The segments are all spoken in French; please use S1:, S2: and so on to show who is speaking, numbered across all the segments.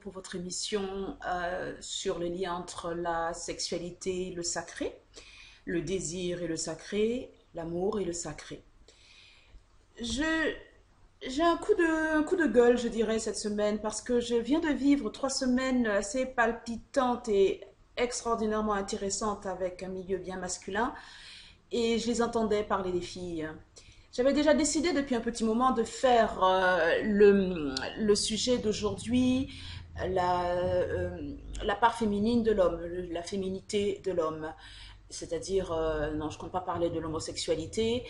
S1: pour votre émission sur le lien entre la sexualité et le sacré, le désir et le sacré, l'amour et le sacré. Je, j'ai un coup de gueule, je dirais, cette semaine, parce que je viens de vivre 3 semaines assez palpitantes et extraordinairement intéressantes avec un milieu bien masculin, et je les entendais parler des filles. J'avais déjà décidé depuis un petit moment de faire le sujet d'aujourd'hui, la part féminine de l'homme, la féminité de l'homme. C'est-à-dire, non, je ne compte pas parler de l'homosexualité,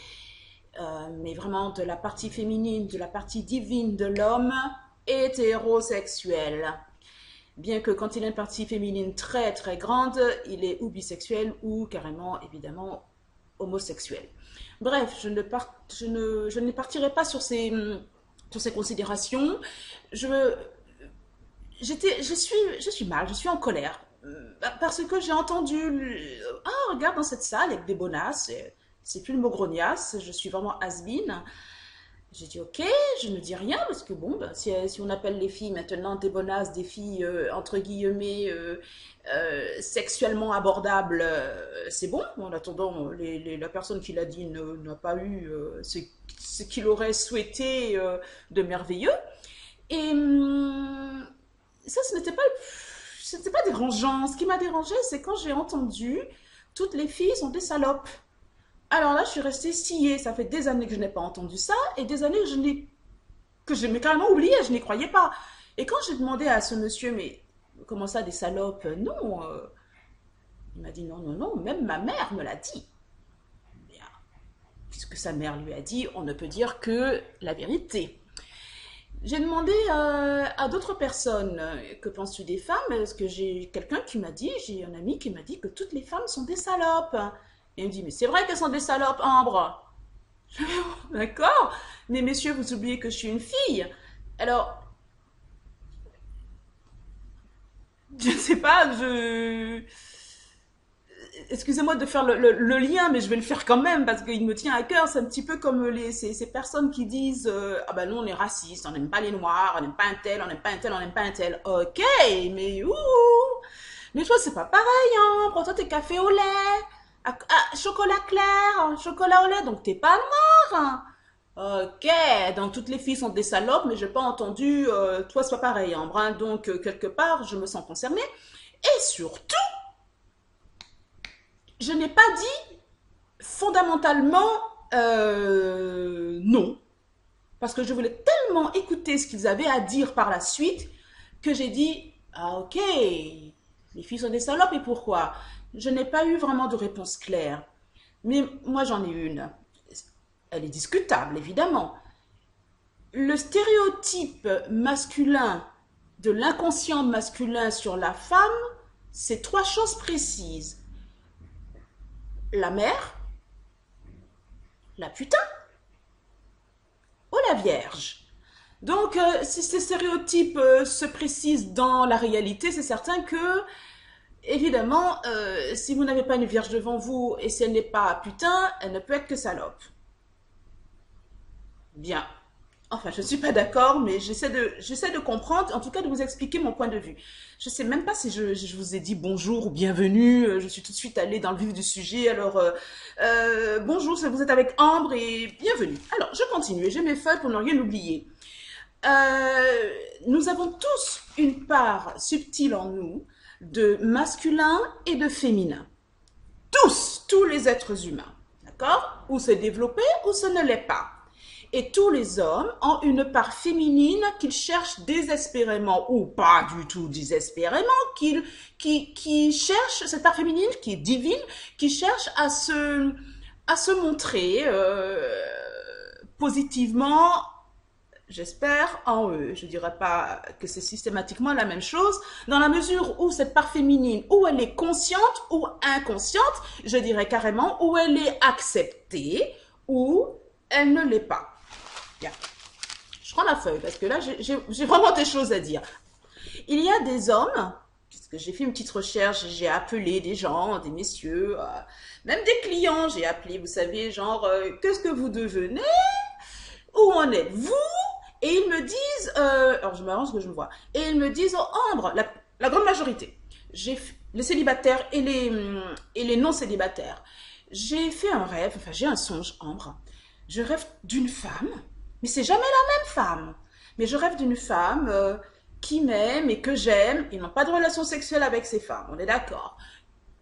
S1: mais vraiment de la partie féminine, de la partie divine de l'homme hétérosexuel. Bien que quand il a une partie féminine très très grande, il est ou bisexuel ou carrément, évidemment, homosexuel. Bref, je ne partirai pas sur ces considérations. Je, je suis mal, je suis en colère. Parce que j'ai entendu, ah, regarde dans cette salle avec des bonasses, c'est plus le mot grognasse, je suis vraiment has-been. J'ai dit ok, je ne dis rien parce que bon, ben, si on appelle les filles maintenant des bonasses, des filles entre guillemets sexuellement abordables, c'est bon. En attendant, la personne qui l'a dit n'a pas eu ce qu'il aurait souhaité de merveilleux. Et ça, ce n'était pas dérangeant. Ce qui m'a dérangé, c'est quand j'ai entendu toutes les filles sont des salopes. Alors là, je suis restée sciée. Ça fait des années que je n'ai pas entendu ça et des années que je m'ai carrément oublié. Je n'y croyais pas. Et quand j'ai demandé à ce monsieur, mais comment ça, des salopes? Non. Il m'a dit non, non, non. Même ma mère me l'a dit. Bien, puisque sa mère lui a dit, on ne peut dire que la vérité. J'ai demandé à d'autres personnes, que penses-tu des femmes? Parce que j'ai quelqu'un qui m'a dit, j'ai un ami qui m'a dit que toutes les femmes sont des salopes. Et il me dit, mais c'est vrai qu'elles sont des salopes, Ambre. D'accord, mais messieurs, vous oubliez que je suis une fille. Alors, je ne sais pas, excusez-moi de faire le lien, mais je vais le faire quand même parce qu'il me tient à cœur. C'est un petit peu comme ces personnes qui disent ah ben nous on est racistes, on n'aime pas les noirs, on n'aime pas un tel, on n'aime pas un tel, on n'aime pas un tel. Ok, mais ouh, mais toi c'est pas pareil, hein. Pour toi t'es café au lait, chocolat clair, chocolat au lait, donc t'es pas noir. Hein. Ok, donc toutes les filles sont des salopes, mais j'ai pas entendu toi c'est pas pareil, hein, Brun. Donc quelque part je me sens concernée. Et surtout je n'ai pas dit fondamentalement non. Parce que je voulais tellement écouter ce qu'ils avaient à dire par la suite que j'ai dit ah ok, les filles sont des salopes et pourquoi? Je n'ai pas eu vraiment de réponse claire. Mais moi j'en ai une. Elle est discutable évidemment. Le stéréotype masculin de l'inconscient masculin sur la femme, c'est trois choses précises. La mère, la putain ou la vierge. Donc, si ces stéréotypes se précisent dans la réalité, c'est certain que, évidemment, si vous n'avez pas une vierge devant vous et si elle n'est pas putain, elle ne peut être que salope. Bien. Enfin, je ne suis pas d'accord, mais j'essaie de comprendre, en tout cas de vous expliquer mon point de vue. Je ne sais même pas si je vous ai dit bonjour ou bienvenue, je suis tout de suite allée dans le vif du sujet, alors bonjour, vous êtes avec Ambre et bienvenue. Alors, je continue, j'ai mes feuilles pour ne rien oublier. Nous avons tous une part subtile en nous de masculin et de féminin. Tous les êtres humains, d'accord? Ou c'est développé ou ce ne l'est pas. Et tous les hommes ont une part féminine qu'ils cherchent désespérément, ou pas du tout désespérément, qui cherchent, cette part féminine qui est divine, qui cherche à se montrer positivement, j'espère, en eux. Je ne dirais pas que c'est systématiquement la même chose, dans la mesure où cette part féminine, où elle est consciente ou inconsciente, je dirais carrément, où elle est acceptée, ou elle ne l'est pas. Bien. Je prends la feuille parce que là, j'ai vraiment des choses à dire. Il y a des hommes, puisque j'ai fait une petite recherche, j'ai appelé des gens, des messieurs, même des clients, j'ai appelé, vous savez, genre, qu'est-ce que vous devenez? Où en êtes-vous? Et ils me disent, alors je m'avance que je me vois, et ils me disent, oh Ambre, la grande majorité, les célibataires et les non célibataires, j'ai fait un rêve, enfin j'ai un songe, Ambre. Je rêve d'une femme, mais c'est jamais la même femme. Mais je rêve d'une femme qui m'aime et que j'aime. Ils n'ont pas de relation sexuelle avec ces femmes, on est d'accord.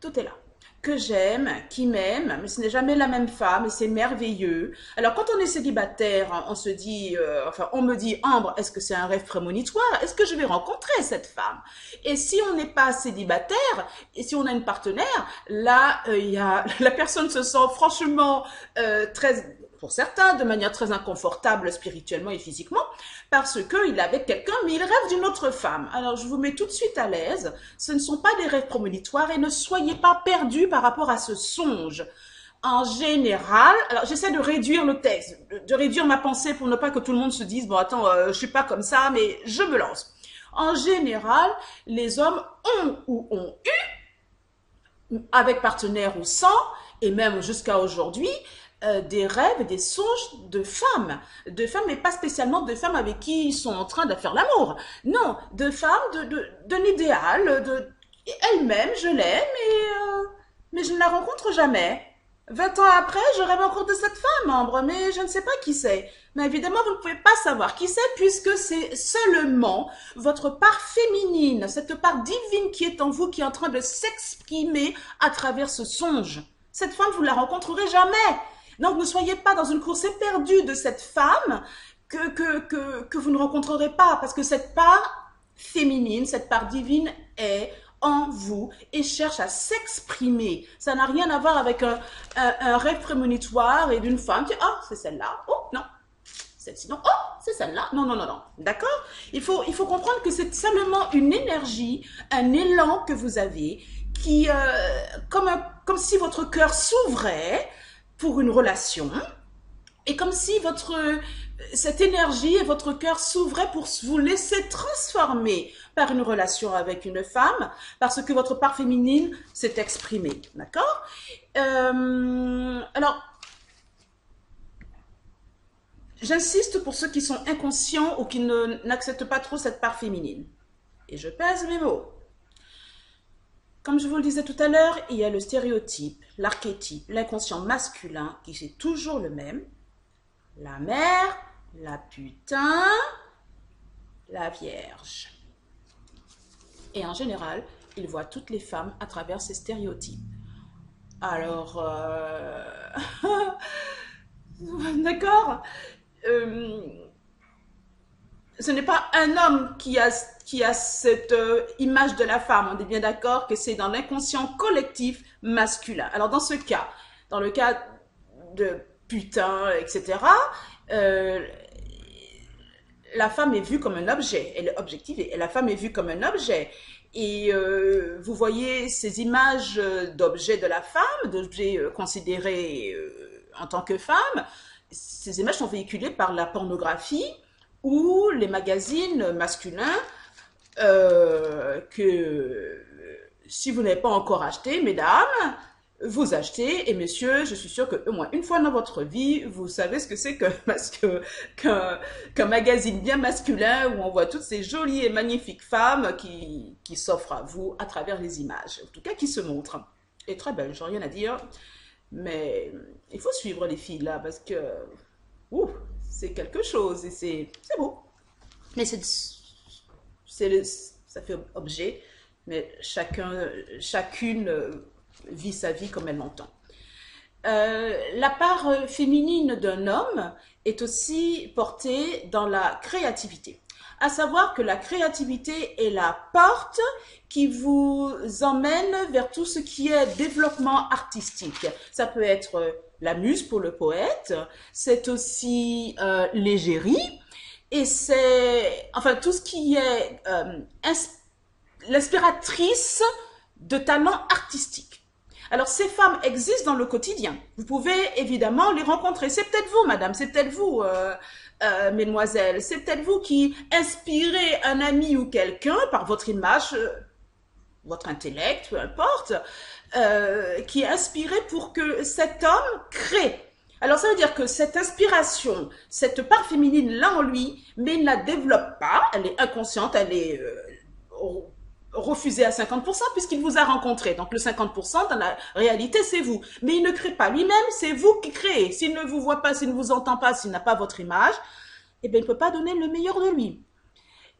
S1: Tout est là. Que j'aime, qui m'aime, mais ce n'est jamais la même femme et c'est merveilleux. Alors quand on est célibataire, on se dit, enfin on me dit, Ambre, est-ce que c'est un rêve prémonitoire? Est-ce que je vais rencontrer cette femme? Et si on n'est pas célibataire et si on a une partenaire, là la personne se sent franchement très, pour certains, de manière très inconfortable spirituellement et physiquement, parce qu'il est avec quelqu'un, mais il rêve d'une autre femme. Alors, je vous mets tout de suite à l'aise. Ce ne sont pas des rêves prémonitoires et ne soyez pas perdus par rapport à ce songe. En général, alors j'essaie de réduire le texte, de réduire ma pensée pour ne pas que tout le monde se dise, bon attends, je suis pas comme ça, mais je me lance. En général, les hommes ont ou ont eu, avec partenaire ou sans, et même jusqu'à aujourd'hui, des rêves, des songes de femmes, mais pas spécialement de femmes avec qui ils sont en train de faire l'amour. Non, de femmes d'un idéal, elle-même, je l'aime, mais je ne la rencontre jamais. 20 ans après, je rêve encore de cette femme, Ambre, mais je ne sais pas qui c'est. Mais évidemment, vous ne pouvez pas savoir qui c'est puisque c'est seulement votre part féminine, cette part divine qui est en vous, qui est en train de s'exprimer à travers ce songe. Cette femme, vous ne la rencontrerez jamais. Donc ne soyez pas dans une course éperdue de cette femme que vous ne rencontrerez pas, parce que cette part féminine, cette part divine est en vous et cherche à s'exprimer. Ça n'a rien à voir avec un rêve prémonitoire et d'une femme qui, oh, c'est celle-là, oh, non, celle-ci, non, oh, c'est celle-là, non, non, non, non, d'accord? Il faut comprendre que c'est seulement une énergie, un élan que vous avez qui, comme si votre cœur s'ouvrait pour une relation, et comme si cette énergie et votre cœur s'ouvraient pour vous laisser transformer par une relation avec une femme, parce que votre part féminine s'est exprimée, d'accord? Alors, j'insiste pour ceux qui sont inconscients ou qui n'acceptent pas trop cette part féminine. Et je pèse mes mots. Comme je vous le disais tout à l'heure, il y a le stéréotype, l'archétype, l'inconscient masculin qui est toujours le même. La mère, la putain, la vierge. Et en général, il voit toutes les femmes à travers ces stéréotypes. Alors, d'accord, ce n'est pas un homme qui a cette image de la femme. On est bien d'accord que c'est dans l'inconscient collectif masculin. Alors dans ce cas, dans le cas de putain, etc., la femme est vue comme un objet. Elle est objectivée. Et la femme est vue comme un objet. Et vous voyez ces images d'objets de la femme, d'objets considérés en tant que femme. Ces images sont véhiculées par la pornographie ou les magazines masculins que si vous n'avez pas encore acheté, mesdames, vous achetez, et messieurs, je suis sûre que au moins une fois dans votre vie, vous savez ce que c'est qu'un magazine bien masculin où on voit toutes ces jolies et magnifiques femmes qui s'offrent à vous à travers les images, en tout cas qui se montrent. Et très belle, j'ai rien à dire, mais il faut suivre les filles là parce que c'est quelque chose et c'est beau. Mais ça fait objet, mais chacune vit sa vie comme elle l'entend. La part féminine d'un homme est aussi portée dans la créativité. À savoir que la créativité est la porte qui vous emmène vers tout ce qui est développement artistique. Ça peut être la muse pour le poète, c'est aussi l'égérie, et c'est enfin tout ce qui est l'inspiratrice de talents artistiques. Alors ces femmes existent dans le quotidien. Vous pouvez évidemment les rencontrer. C'est peut-être vous, madame, c'est peut-être vous, mesdemoiselles, c'est peut-être vous qui inspirez un ami ou quelqu'un par votre image, votre intellect, peu importe, qui est inspiré pour que cet homme crée. Alors, ça veut dire que cette inspiration, cette part féminine là en lui, mais il ne la développe pas, elle est inconsciente, elle est refusée à 50% puisqu'il vous a rencontré. Donc, le 50%, dans la réalité, c'est vous. Mais il ne crée pas lui-même, c'est vous qui créez. S'il ne vous voit pas, s'il ne vous entend pas, s'il n'a pas votre image, eh bien, il ne peut pas donner le meilleur de lui.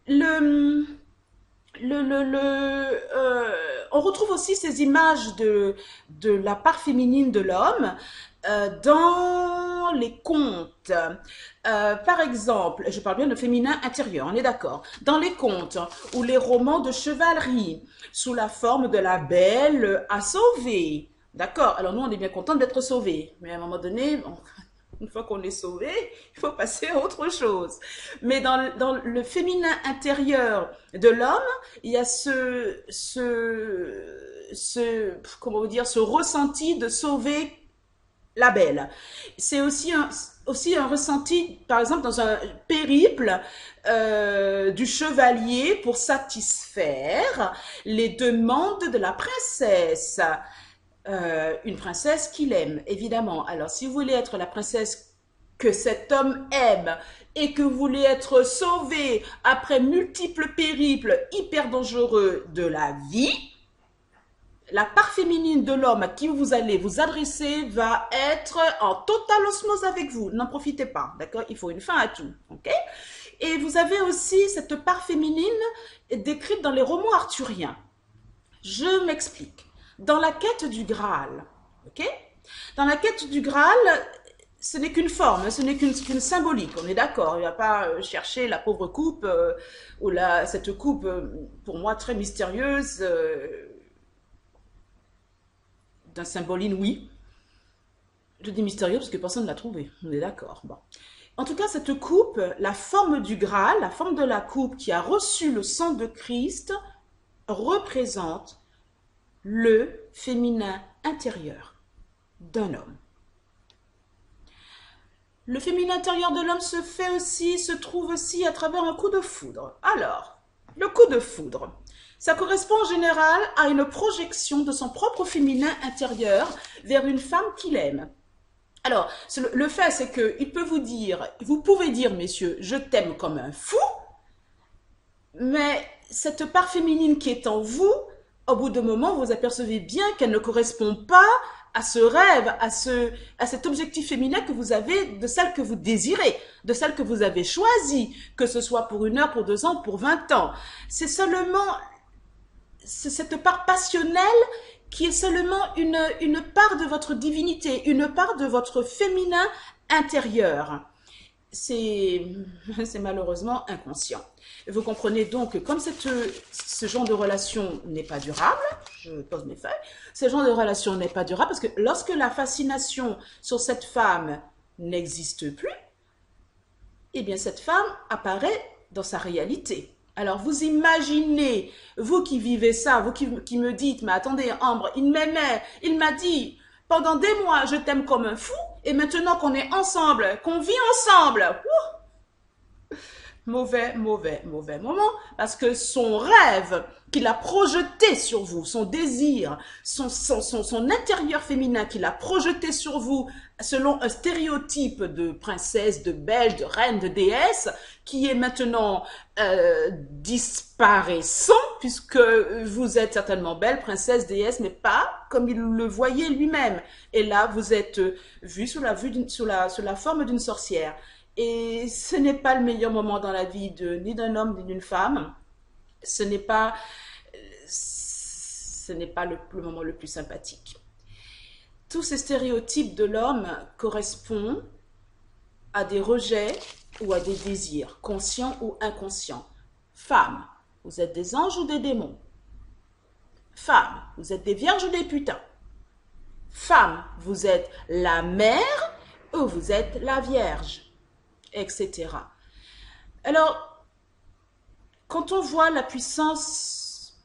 S1: Le, on retrouve aussi ces images de la part féminine de l'homme dans les contes. Par exemple, je parle bien de féminin intérieur, on est d'accord. Dans les contes ou les romans de chevalerie, sous la forme de la belle à sauver. D'accord. Alors nous, on est bien content d'être sauvés. Mais à un moment donné, une fois qu'on est sauvé, il faut passer à autre chose. Mais dans le féminin intérieur de l'homme, il y a comment vous dire, ce ressenti de sauver la belle. C'est aussi un ressenti, par exemple, dans un périple du chevalier pour satisfaire les demandes de la princesse. Une princesse qu'il aime, évidemment. Alors, si vous voulez être la princesse que cet homme aime et que vous voulez être sauvé après multiples périples hyper dangereux de la vie, la part féminine de l'homme à qui vous allez vous adresser va être en totale osmose avec vous. N'en profitez pas, d'accord? Il faut une fin à tout, ok? Et vous avez aussi cette part féminine décrite dans les romans arthuriens. Je m'explique. Dans la quête du Graal, ok? Dans la quête du Graal, ce n'est qu'une forme, ce n'est qu'une symbolique, on est d'accord. Il ne va pas chercher la pauvre coupe ou cette coupe, pour moi, très mystérieuse, d'un symbole inouï. Je dis mystérieux parce que personne ne l'a trouvé, on est d'accord. Bon. En tout cas, cette coupe, la forme du Graal, la forme de la coupe qui a reçu le sang de Christ, représente le féminin intérieur d'un homme. Le féminin intérieur de l'homme se trouve aussi à travers un coup de foudre. Alors, le coup de foudre, ça correspond en général à une projection de son propre féminin intérieur vers une femme qu'il aime. Alors, le fait, c'est qu'il peut vous pouvez dire, messieurs, je t'aime comme un fou, mais cette part féminine qui est en vous, au bout d'un moment, vous apercevez bien qu'elle ne correspond pas à ce rêve, à cet objectif féminin que vous avez, de celle que vous désirez, de celle que vous avez choisie, que ce soit pour 1 heure, pour 2 ans, pour 20 ans. C'est cette part passionnelle qui est seulement une part de votre divinité, une part de votre féminin intérieur. C'est malheureusement inconscient. Vous comprenez donc que comme ce genre de relation n'est pas durable, je pose mes feuilles, ce genre de relation n'est pas durable parce que lorsque la fascination sur cette femme n'existe plus, eh bien cette femme apparaît dans sa réalité. Alors vous imaginez, vous qui vivez ça, vous qui me dites, mais attendez Ambre, il m'aimait, il m'a dit pendant des mois je t'aime comme un fou, et maintenant qu'on est ensemble, qu'on vit ensemble, mauvais moment, parce que son rêve qu'il a projeté sur vous, son désir, son intérieur féminin qu'il a projeté sur vous selon un stéréotype de princesse, de belle, de reine, de déesse, qui est maintenant disparaissant, puisque vous êtes certainement belle, princesse, déesse, mais pas comme il le voyait lui-même. Et là, vous êtes vu sous la forme d'une sorcière. Et ce n'est pas le meilleur moment dans la vie ni d'un homme ni d'une femme. Ce n'est pas le moment le plus sympathique. Tous ces stéréotypes de l'homme correspondent à des rejets ou à des désirs, conscients ou inconscients. Femme, vous êtes des anges ou des démons? Femme, vous êtes des vierges ou des putains? Femme, vous êtes la mère ou vous êtes la vierge? Etc. Alors, quand on voit la puissance,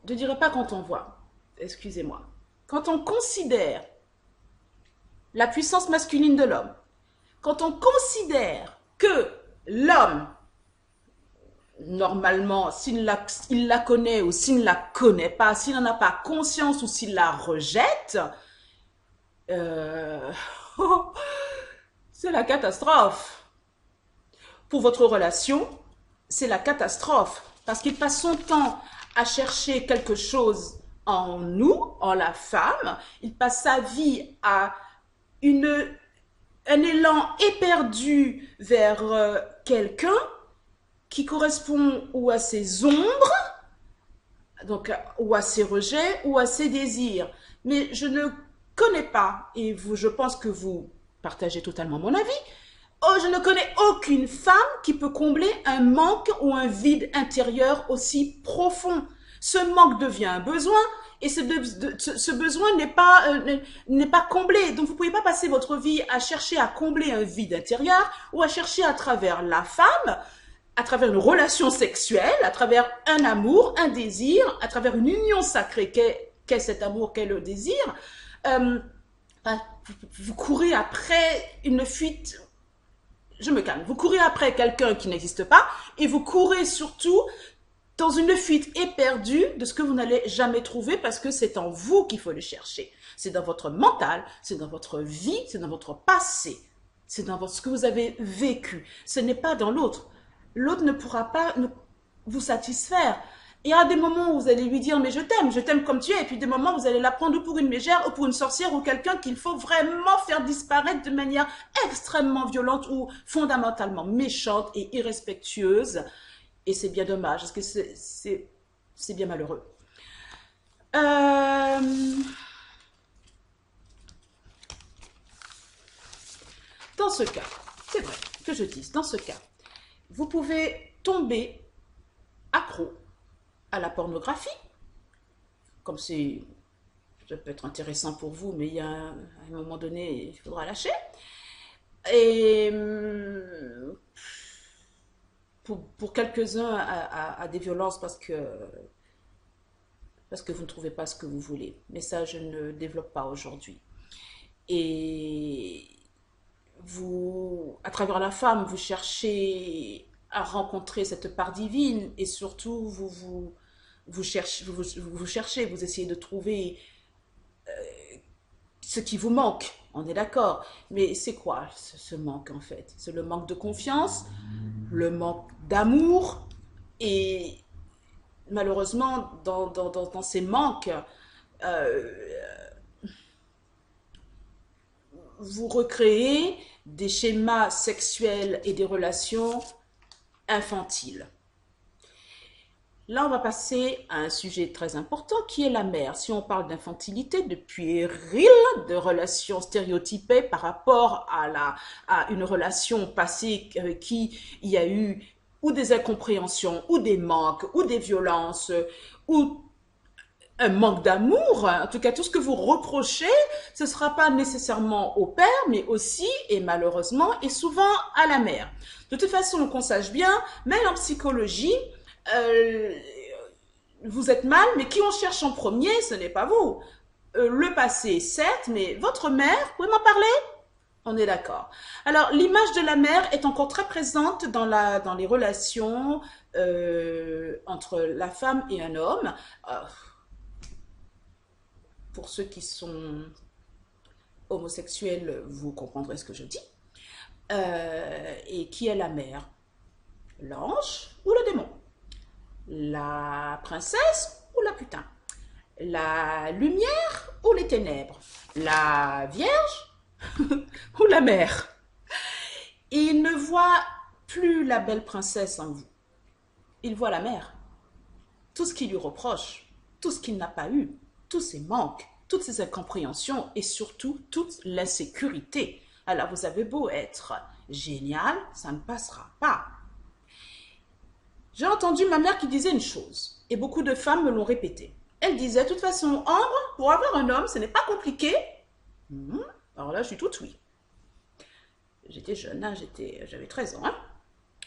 S1: je ne dirais pas quand on voit, excusez-moi, quand on considère la puissance masculine de l'homme, quand on considère que l'homme, normalement, s'il la connaît ou s'il ne la connaît pas, s'il n'en a pas conscience ou s'il la rejette, C'est la catastrophe. Pour votre relation, c'est la catastrophe. Parce qu'il passe son temps à chercher quelque chose en nous, en la femme. Il passe sa vie à un élan éperdu vers quelqu'un qui correspond ou à ses ombres, donc ou à ses rejets, ou à ses désirs. Mais je ne connais pas, et vous, je pense que vous partagez totalement mon avis, oh, je ne connais aucune femme qui peut combler un manque ou un vide intérieur aussi profond. Ce manque devient un besoin et ce besoin n'est pas comblé. Donc vous ne pouvez pas passer votre vie à chercher à combler un vide intérieur ou à chercher à travers la femme, à travers une relation sexuelle, à travers un amour, un désir, à travers une union sacrée qu'est cet amour, qu'est le désir. Euh, vous courez après une fuite, je me calme, vous courez après quelqu'un qui n'existe pas et vous courez surtout dans une fuite éperdue de ce que vous n'allez jamais trouver parce que c'est en vous qu'il faut le chercher. C'est dans votre mental, c'est dans votre vie, c'est dans votre passé, c'est dans ce que vous avez vécu. Ce n'est pas dans l'autre. L'autre ne pourra pas vous satisfaire. Il y a des moments où vous allez lui dire mais je t'aime comme tu es, et puis des moments où vous allez la prendre ou pour une mégère ou pour une sorcière ou quelqu'un qu'il faut vraiment faire disparaître de manière extrêmement violente ou fondamentalement méchante et irrespectueuse. Et c'est bien dommage, parce que c'est bien malheureux. Dans ce cas, c'est vrai que je dise, dans ce cas, vous pouvez tomber accro à la pornographie, comme ça peut être intéressant pour vous, mais il y a un moment donné, il faudra lâcher. Et pour quelques-uns à des violences parce que vous ne trouvez pas ce que vous voulez. Mais ça, je ne développe pas aujourd'hui. Et vous, à travers la femme, vous cherchez à rencontrer cette part divine et surtout vous essayez de trouver ce qui vous manque. On est d'accord. Mais c'est quoi ce manque en fait? C'est le manque de confiance, le manque d'amour et malheureusement dans ces manques, euh, vous recréez des schémas sexuels et des relations infantiles. Là, on va passer à un sujet très important qui est la mère. Si on parle d'infantilité, de puéril, de relations stéréotypées par rapport à une relation passée qui y a eu ou des incompréhensions, ou des manques, ou des violences, ou un manque d'amour, en tout cas tout ce que vous reprochez, ce ne sera pas nécessairement au père, mais aussi et malheureusement et souvent à la mère. De toute façon, qu'on sache bien, même en psychologie, euh, vous êtes mal, mais qui on cherche en premier, ce n'est pas vous. Le passé, certes, mais votre mère, vous pouvez m'en parler? On est d'accord. Alors, l'image de la mère est encore très présente dans les relations entre la femme et un homme. Pour ceux qui sont homosexuels, vous comprendrez ce que je dis. Et qui est la mère? L'ange ou le démon? La princesse ou la putain? La lumière ou les ténèbres? La vierge ou la mère? Et il ne voit plus la belle princesse en vous. Il voit la mère. Tout ce qui lui reproche, tout ce qu'il n'a pas eu, tous ses manques, toutes ses incompréhensions et surtout toute l'insécurité. Alors vous avez beau être génial, ça ne passera pas. J'ai entendu ma mère qui disait une chose, et beaucoup de femmes me l'ont répété. Elle disait, de toute façon, Ambre, pour avoir un homme, ce n'est pas compliqué. Alors là, je suis toute oui. J'étais jeune, hein, j'avais 13 ans. Hein.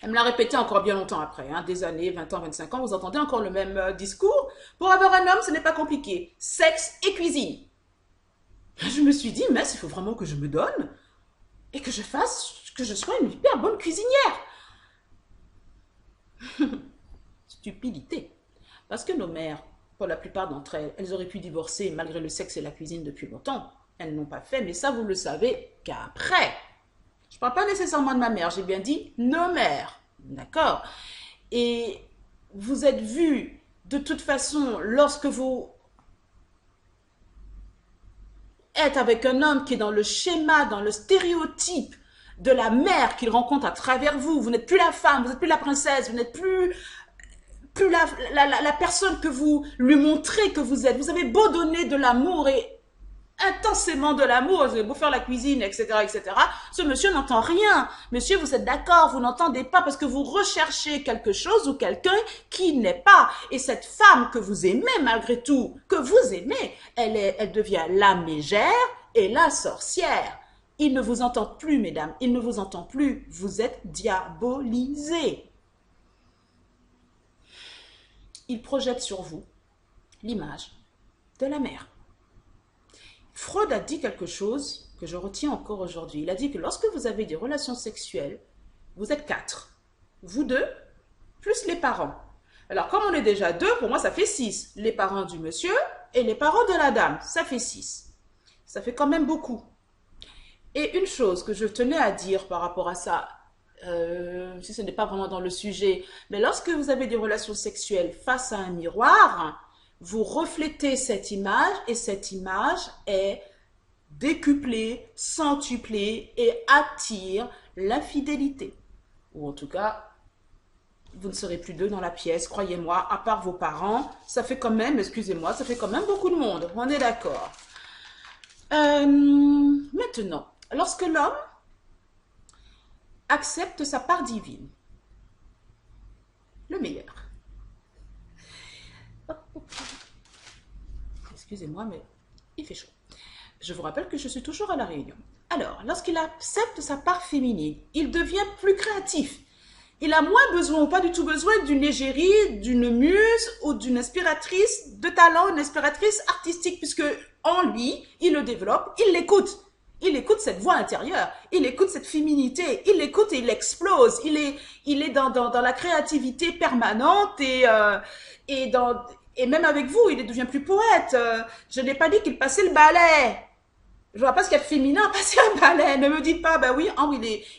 S1: Elle me l'a répété encore bien longtemps après, hein, des années, 20 ans, 25 ans, vous entendez encore le même discours. Pour avoir un homme, ce n'est pas compliqué. Sexe et cuisine. Je me suis dit, mais il faut vraiment que je me donne et que je sois une hyper bonne cuisinière. Stupidité. Parce que nos mères, pour la plupart d'entre elles, elles auraient pu divorcer malgré le sexe et la cuisine depuis longtemps. elles n'ont pas fait, mais ça, vous le savez qu'après. Je ne parle pas nécessairement de ma mère, j'ai bien dit nos mères. D'accord? Et vous êtes vus, de toute façon, lorsque vous êtes avec un homme qui est dans le schéma, dans le stéréotype de la mère qu'il rencontre à travers vous, vous n'êtes plus la femme, vous n'êtes plus la princesse, vous n'êtes plus la personne que vous lui montrez que vous êtes. Vous avez beau donner de l'amour et intensément de l'amour, vous avez beau faire la cuisine, etc., etc. Ce monsieur n'entend rien. Monsieur, vous êtes d'accord, vous n'entendez pas parce que vous recherchez quelque chose ou quelqu'un qui n'est pas. Et cette femme que vous aimez malgré tout, que vous aimez, elle devient la mégère et la sorcière. Il ne vous entend plus, mesdames, il ne vous entend plus. Vous êtes diabolisés. Il projette sur vous l'image de la mère. Freud a dit quelque chose que je retiens encore aujourd'hui. Il a dit que lorsque vous avez des relations sexuelles, vous êtes 4. Vous 2, plus les parents. Alors, comme on est déjà 2, pour moi, ça fait 6. Les parents du monsieur et les parents de la dame, ça fait 6. Ça fait quand même beaucoup. Et une chose que je tenais à dire par rapport à ça, si ce n'est pas vraiment dans le sujet, mais lorsque vous avez des relations sexuelles face à un miroir, vous reflétez cette image et cette image est décuplée, centuplée et attire l'infidélité. Ou en tout cas, vous ne serez plus 2 dans la pièce, croyez-moi, à part vos parents. Ça fait quand même, excusez-moi, ça fait quand même beaucoup de monde. On est d'accord. Maintenant, lorsque l'homme accepte sa part divine, le meilleur. Excusez-moi, mais il fait chaud. Je vous rappelle que je suis toujours à La Réunion. Alors, lorsqu'il accepte sa part féminine, il devient plus créatif. Il a moins besoin, ou pas du tout besoin, d'une égérie, d'une muse ou d'une inspiratrice de talent, une inspiratrice artistique, puisque en lui, il le développe, il l'écoute. Il écoute cette voix intérieure, il écoute cette féminité, il l'écoute et il explose. Il est dans la créativité permanente et même avec vous, il devient plus poète. Je n'ai pas dit qu'il passait le balai. Je vois pas ce qu'il y a de féminin à passer un balai. Ne me dites pas, bah oui,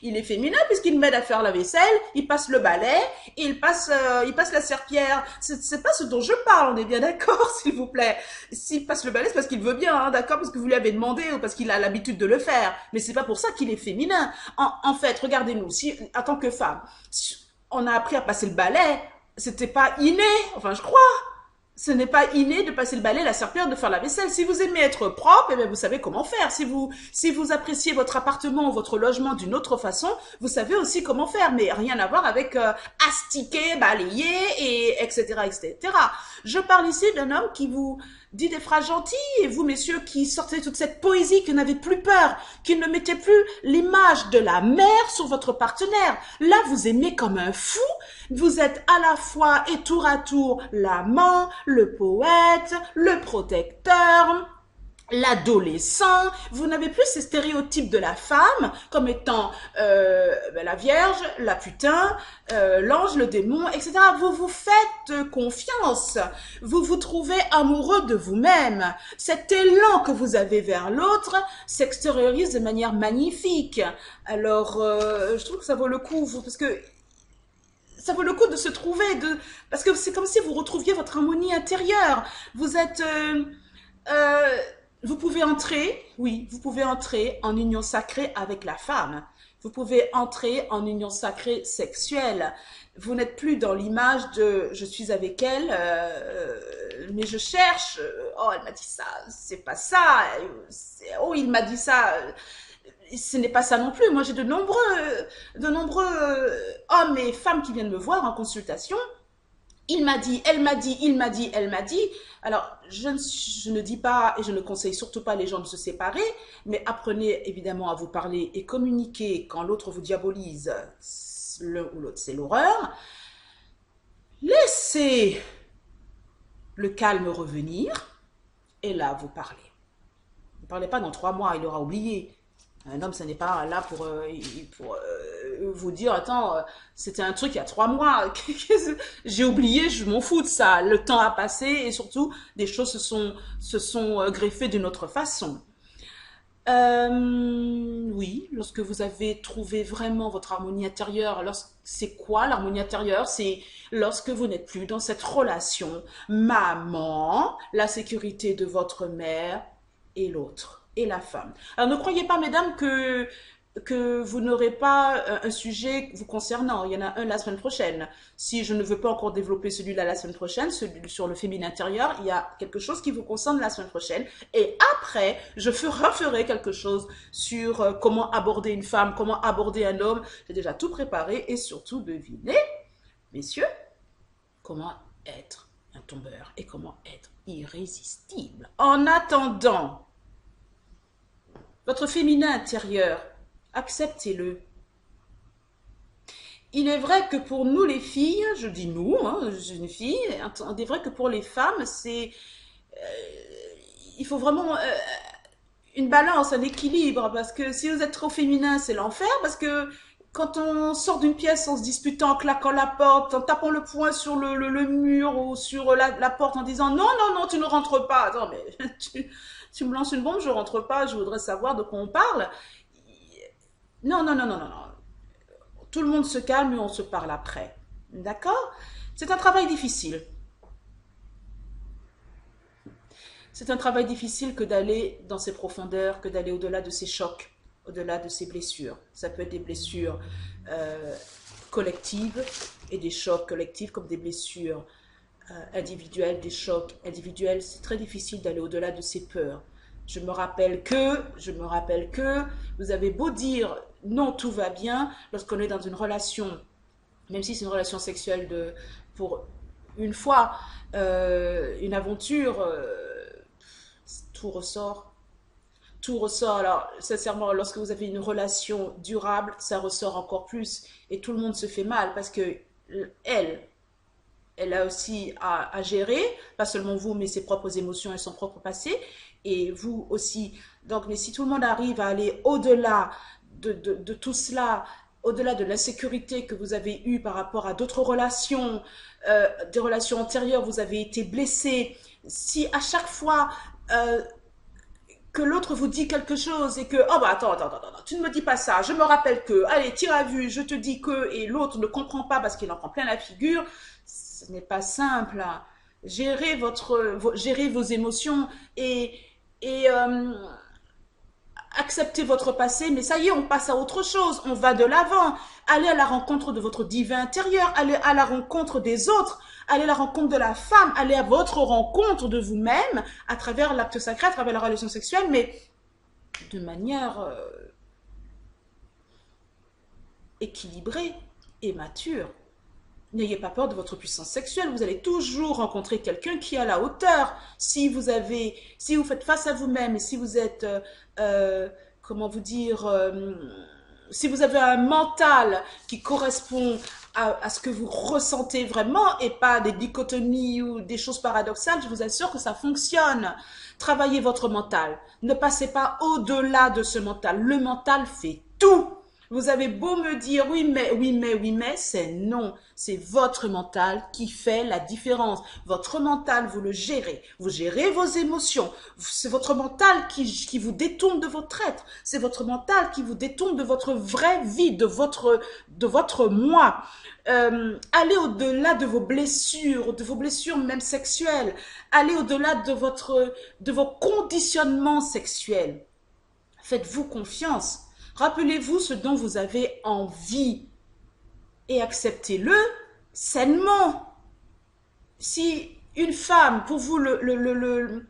S1: il est féminin puisqu'il m'aide à faire la vaisselle, il passe le balai, et il passe la serpillière. C'est pas ce dont je parle, on est bien d'accord, s'il vous plaît. S'il passe le balai, c'est parce qu'il veut bien, hein, d'accord, parce que vous lui avez demandé ou parce qu'il a l'habitude de le faire. Mais c'est pas pour ça qu'il est féminin. En fait, regardez-nous, si, en tant que femme, si on a appris à passer le balai, c'était pas inné, enfin, je crois. Ce n'est pas inné de passer le balai, la serpillière, de faire la vaisselle. Si vous aimez être propre, eh bien, vous savez comment faire. Si vous appréciez votre appartement ou votre logement d'une autre façon, vous savez aussi comment faire. Mais rien à voir avec astiquer, balayer, et etc., etc. Je parle ici d'un homme qui vous dit des phrases gentilles, et vous, messieurs, qui sortez toute cette poésie, qui n'avez plus peur, qui ne mettez plus l'image de la mère sur votre partenaire. Là, vous aimez comme un fou. Vous êtes à la fois et tour à tour l'amant, le poète, le protecteur, l'adolescent. Vous n'avez plus ces stéréotypes de la femme comme étant la vierge, la putain, l'ange, le démon, etc. Vous vous faites confiance. Vous vous trouvez amoureux de vous-même. Cet élan que vous avez vers l'autre s'extériorise de manière magnifique. Alors, je trouve que ça vaut le coup, parce que ça vaut le coup de se trouver, parce que c'est comme si vous retrouviez votre harmonie intérieure. Vous êtes, vous pouvez entrer, oui, vous pouvez entrer en union sacrée avec la femme. Vous pouvez entrer en union sacrée sexuelle. Vous n'êtes plus dans l'image de je suis avec elle, mais je cherche. Oh, elle m'a dit ça, c'est pas ça. Oh, il m'a dit ça. Ce n'est pas ça non plus. Moi, j'ai de nombreux hommes et femmes qui viennent me voir en consultation. Il m'a dit, elle m'a dit, il m'a dit, elle m'a dit. Alors, je ne dis pas et je ne conseille surtout pas les gens de se séparer, mais apprenez évidemment à vous parler et communiquer quand l'autre vous diabolise. L'un ou l'autre, c'est l'horreur. Laissez le calme revenir et là, vous parlez. Ne parlez pas dans 3 mois, il aura oublié. Un homme, ce n'est pas là pour vous dire, attends, c'était un truc il y a 3 mois, j'ai oublié, je m'en fous de ça. Le temps a passé et surtout, des choses se sont greffées d'une autre façon. Oui, lorsque vous avez trouvé vraiment votre harmonie intérieure, alors c'est quoi l'harmonie intérieure? C'est lorsque vous n'êtes plus dans cette relation maman, la sécurité de votre mère et l'autre, et la femme. Alors ne croyez pas, mesdames, que vous n'aurez pas un sujet vous concernant. Il y en a un la semaine prochaine. Si je ne veux pas encore développer celui-là la semaine prochaine, celui sur le féminin intérieur, il y a quelque chose qui vous concerne la semaine prochaine. Et après, je referai quelque chose sur comment aborder une femme, comment aborder un homme. J'ai déjà tout préparé et surtout devinez, messieurs, comment être un tombeur et comment être irrésistible. En attendant, votre féminin intérieur, acceptez-le. Il est vrai que pour nous les filles, je dis nous, hein, je suis une fille, il est vrai que pour les femmes, il faut vraiment une balance, un équilibre, parce que si vous êtes trop féminin, c'est l'enfer, parce que quand on sort d'une pièce en se disputant, en claquant la porte, en tapant le poing sur le mur ou sur la porte en disant non, non, non, tu ne rentres pas. Attends, mais tu me lances une bombe, je rentre pas, je voudrais savoir de quoi on parle. Non, non, non, non, non, non. Tout le monde se calme et on se parle après. D'accord? C'est un travail difficile. C'est un travail difficile que d'aller dans ces profondeurs, que d'aller au-delà de ces chocs, au-delà de ces blessures. Ça peut être des blessures euh, collectives et des chocs collectifs comme des blessures individuelles, des chocs individuels. C'est très difficile d'aller au-delà de ces peurs. Je me rappelle que, vous avez beau dire non, tout va bien, lorsqu'on est dans une relation, même si c'est une relation sexuelle pour une fois, une aventure, tout ressort. Tout ressort. Alors, sincèrement, lorsque vous avez une relation durable, ça ressort encore plus. Et tout le monde se fait mal parce que elle, elle a aussi à gérer, pas seulement vous, mais ses propres émotions et son propre passé. Et vous aussi. Donc, mais si tout le monde arrive à aller au-delà de tout cela, au-delà de l'insécurité que vous avez eue par rapport à d'autres relations, des relations antérieures, vous avez été blessé, si à chaque fois que l'autre vous dit quelque chose et que oh bah attends, tu ne me dis pas ça, je me rappelle que allez tire à vue, je te dis que et l'autre ne comprend pas parce qu'il en prend plein la figure, ce n'est pas simple, hein. Gérez vos émotions et acceptez votre passé, mais ça y est, on passe à autre chose, on va de l'avant. Allez à la rencontre de votre divin intérieur, allez à la rencontre des autres, allez à la rencontre de la femme, allez à votre rencontre de vous-même à travers l'acte sacré, à travers la relation sexuelle, mais de manière équilibrée et mature. N'ayez pas peur de votre puissance sexuelle. Vous allez toujours rencontrer quelqu'un qui est à la hauteur. Si vous faites face à vous-même et si vous êtes, comment vous dire, si vous avez un mental qui correspond à ce que vous ressentez vraiment et pas des dichotomies ou des choses paradoxales, je vous assure que ça fonctionne. Travaillez votre mental. Ne passez pas au-delà de ce mental. Le mental fait tout. Vous avez beau me dire oui mais, oui mais, oui mais, c'est non. C'est votre mental qui fait la différence. Votre mental, vous le gérez. Vous gérez vos émotions. C'est votre mental qui vous détourne de votre être. C'est votre mental qui vous détourne de votre vraie vie, de votre moi. Allez au-delà de vos blessures même sexuelles. Allez au-delà de vos conditionnements sexuels. Faites-vous confiance. Rappelez-vous ce dont vous avez envie et acceptez-le sainement. Si une femme, pour vous, une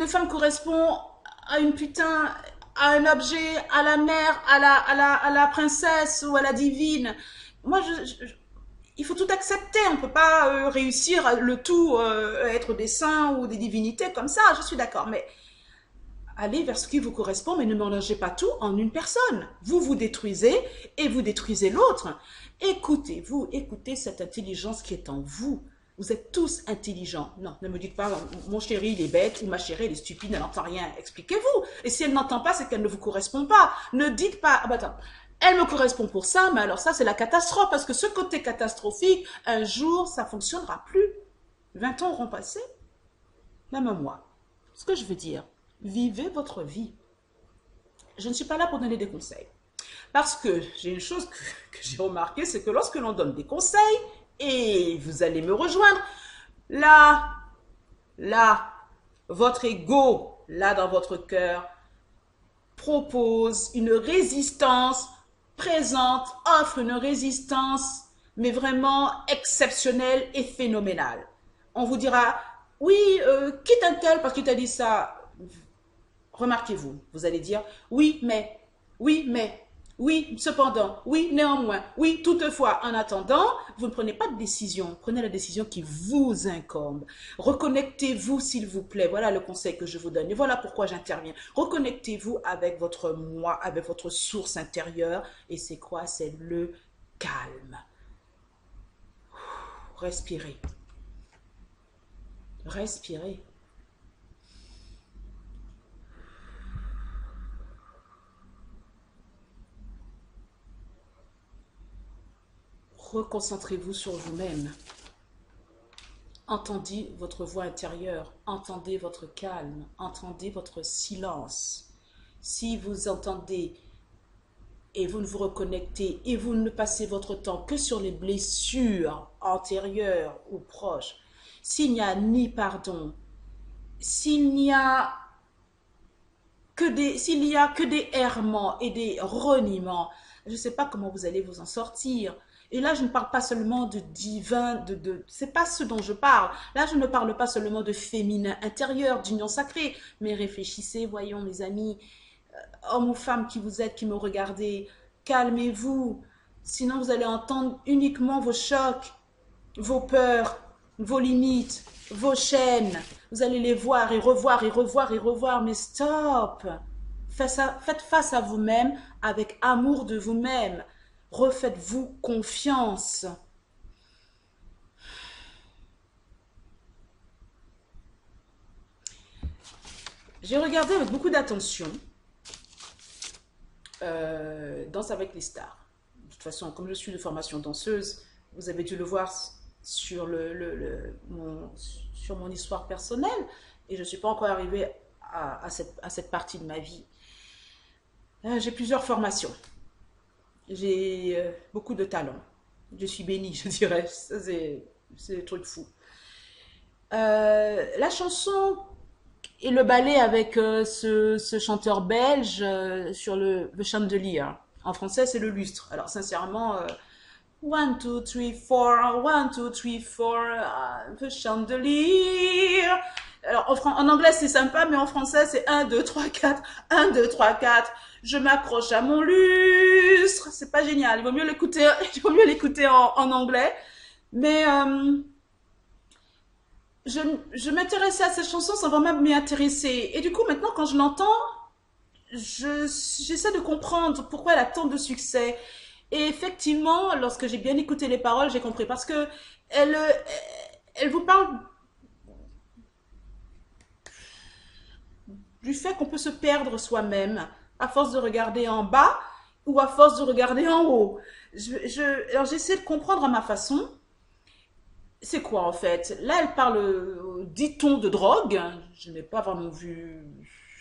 S1: femme correspond à une putain, à un objet, à la mère, à la princesse ou à la divine, moi, il faut tout accepter. On ne peut pas réussir le tout, être des saints ou des divinités comme ça. Je suis d'accord, mais allez vers ce qui vous correspond, mais ne mélangez pas tout en une personne. Vous vous détruisez et vous détruisez l'autre. Écoutez-vous, écoutez cette intelligence qui est en vous. Vous êtes tous intelligents. Non, ne me dites pas, mon chéri, il est bête, ou ma chérie, elle est stupide, elle n'entend rien. Expliquez-vous. Et si elle n'entend pas, c'est qu'elle ne vous correspond pas. Ne dites pas, ah bah attends, elle me correspond pour ça, mais alors ça, c'est la catastrophe, parce que ce côté catastrophique, un jour, ça fonctionnera plus. 20 ans auront passé, même moi. Ce que je veux dire, Vivez votre vie. Je ne suis pas là pour donner des conseils. Parce que j'ai une chose que j'ai remarqué, c'est que lorsque l'on donne des conseils, et vous allez me rejoindre, là, votre ego, là dans votre cœur, propose une résistance, présente, offre une résistance, mais vraiment exceptionnelle et phénoménale. On vous dira, oui, quitte un tel parce qu'il t'a dit ça. Remarquez-vous, vous allez dire, oui, mais, oui, cependant, oui, néanmoins, oui, toutefois, en attendant, vous ne prenez pas de décision, prenez la décision qui vous incombe. Reconnectez-vous, s'il vous plaît, voilà le conseil que je vous donne, et voilà pourquoi j'interviens. Reconnectez-vous avec votre moi, avec votre source intérieure, et c'est quoi? C'est le calme. Respirez. Respirez. Reconcentrez-vous sur vous-même. Entendez votre voix intérieure, entendez votre calme, entendez votre silence. Si vous entendez et vous ne vous reconnectez et vous ne passez votre temps que sur les blessures antérieures ou proches, s'il n'y a ni pardon, s'il n'y a que des errements et des reniements, je ne sais pas comment vous allez vous en sortir. Et là, je ne parle pas seulement de divin, c'est pas ce dont je parle. Là, je ne parle pas seulement de féminin intérieur, d'union sacrée. Mais réfléchissez, voyons, mes amis, hommes ou femmes qui vous êtes, qui me regardez, calmez-vous. Sinon, vous allez entendre uniquement vos chocs, vos peurs, vos limites, vos chaînes. Vous allez les voir et revoir et revoir et revoir. Mais stop! Faites face à vous-même avec amour de vous-même. Refaites-vous confiance. J'ai regardé avec beaucoup d'attention Danse avec les stars. De toute façon, comme je suis de formation danseuse, vous avez dû le voir sur, sur mon histoire personnelle et je ne suis pas encore arrivée à cette partie de ma vie. J'ai plusieurs formations. J'ai beaucoup de talent. Je suis bénie, je dirais. C'est des trucs fous. La chanson et le ballet avec ce chanteur belge sur le chandelier. En français, c'est le lustre. Alors, sincèrement, 1, 2, 3, 4, 1, 2, 3, 4, the chandelier. Alors, en anglais, c'est sympa, mais en français, c'est 1, 2, 3, 4, 1, 2, 3, 4. Je m'accroche à mon lustre. C'est pas génial. Il vaut mieux l'écouter en anglais. Mais je m'intéressais à cette chanson sans vraiment m'y intéresser. Et du coup, maintenant, quand je l'entends, j'essaie de comprendre pourquoi elle a tant de succès. Et effectivement, lorsque j'ai bien écouté les paroles, j'ai compris. Parce que elle vous parle du fait qu'on peut se perdre soi-même à force de regarder en bas ou à force de regarder en haut. Alors j'essaie de comprendre à ma façon. C'est quoi en fait? Là, elle parle, dit-on, de drogue. Je n'ai pas vraiment vu.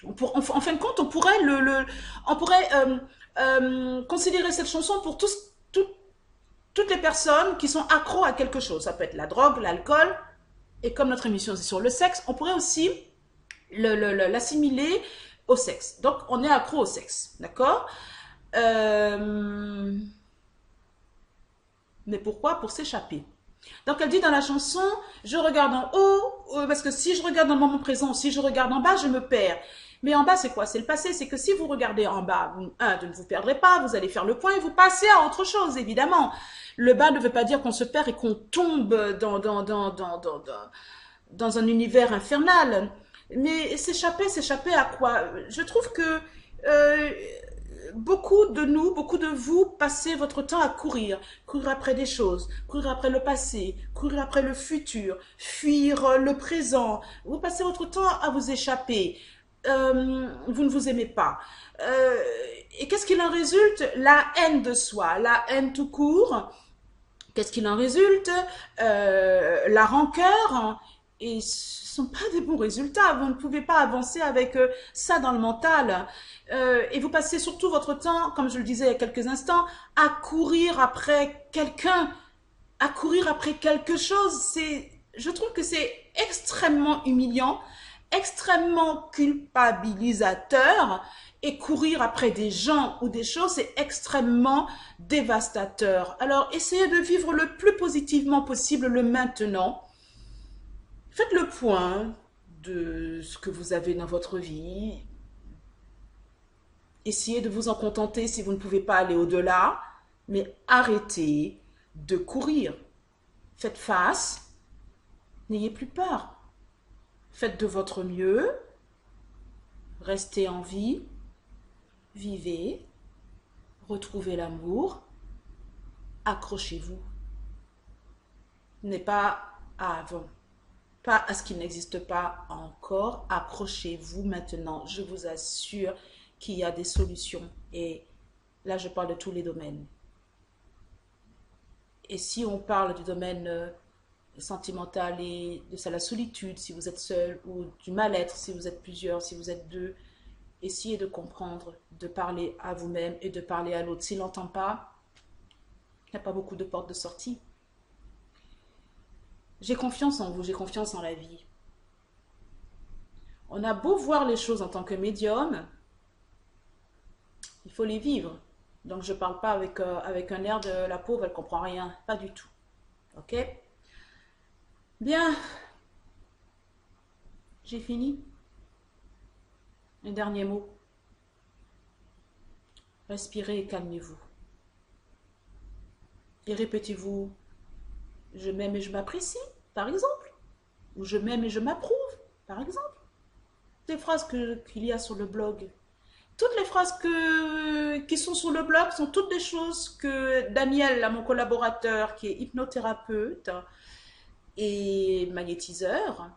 S1: En fin de compte, on pourrait considérer cette chanson pour toutes les personnes qui sont accros à quelque chose. Ça peut être la drogue, l'alcool, et comme notre émission c'est sur le sexe, on pourrait aussi l'assimiler au sexe. Donc, on est accro au sexe, d'accord? Mais pourquoi? Pour s'échapper. Donc, elle dit dans la chanson, je regarde en haut, parce que si je regarde dans le moment présent, si je regarde en bas, je me perds. Mais en bas, c'est quoi? C'est le passé. C'est que si vous regardez en bas, vous ne vous perdrez pas, vous allez faire le point et vous passez à autre chose, évidemment. Le bas ne veut pas dire qu'on se perd et qu'on tombe dans un univers infernal. Mais s'échapper à quoi? Je trouve que beaucoup de nous, beaucoup de vous, passez votre temps à courir après des choses, courir après le passé, courir après le futur, fuir le présent. Vous passez votre temps à vous échapper. Vous ne vous aimez pas. Et qu'est-ce qu'il en résulte? La haine de soi, la haine tout court. Qu'est-ce qu'il en résulte? La rancœur Et ce ne sont pas des bons résultats. Vous ne pouvez pas avancer avec ça dans le mental. Et vous passez surtout votre temps, comme je le disais il y a quelques instants, à courir après quelqu'un, à courir après quelque chose. Je trouve que c'est extrêmement humiliant, extrêmement culpabilisateur. Et courir après des gens ou des choses, c'est extrêmement dévastateur. Alors, essayez de vivre le plus positivement possible le maintenant. Faites le point de ce que vous avez dans votre vie. Essayez de vous en contenter si vous ne pouvez pas aller au-delà, mais arrêtez de courir. Faites face, n'ayez plus peur. Faites de votre mieux, restez en vie, vivez, retrouvez l'amour, accrochez-vous. N'est pas à avant. Pas à ce qui n'existe pas encore. Accrochez-vous maintenant. Je vous assure qu'il y a des solutions. Et là, je parle de tous les domaines. Et si on parle du domaine sentimental et de la solitude, si vous êtes seul, ou du mal-être, si vous êtes plusieurs, si vous êtes deux, essayez de comprendre, de parler à vous-même et de parler à l'autre. S'il n'entend pas, il n'y a pas beaucoup de portes de sortie. J'ai confiance en vous, j'ai confiance en la vie. On a beau voir les choses en tant que médium, il faut les vivre. Donc je ne parle pas avec un air de la pauvre, elle ne comprend rien. Pas du tout. Ok? Bien. J'ai fini. Un dernier mot. Respirez et calmez-vous. Et répétez-vous, je m'aime et je m'apprécie, par exemple. Ou je m'aime et je m'approuve, par exemple. Des phrases qu'il y a sur le blog. Toutes les phrases qui sont sur le blog sont toutes des choses que Daniel, là, mon collaborateur, qui est hypnothérapeute et magnétiseur,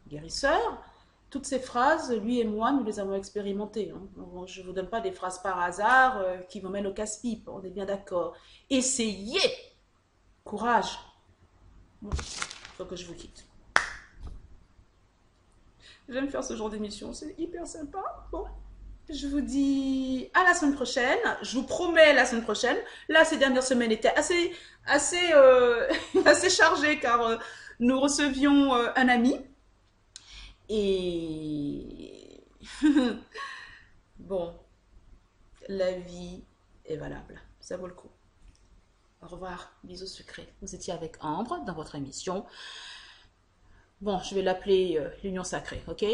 S1: guérisseur, toutes ces phrases, lui et moi, nous les avons expérimentées. Hein. Je ne vous donne pas des phrases par hasard qui vous mènent au casse-pipe, on est bien d'accord. Essayez. Courage. Bon, il faut que je vous quitte. J'aime faire ce genre d'émission, c'est hyper sympa. Bon, je vous dis à la semaine prochaine. Je vous promets la semaine prochaine. Là, ces dernières semaines étaient assez chargées car nous recevions un ami. Et bon, la vie est valable. Ça vaut le coup. Au revoir, bisous secrets. Vous étiez avec Ambre dans votre émission. Bon, je vais l'appeler l'Union Sacrée, ok?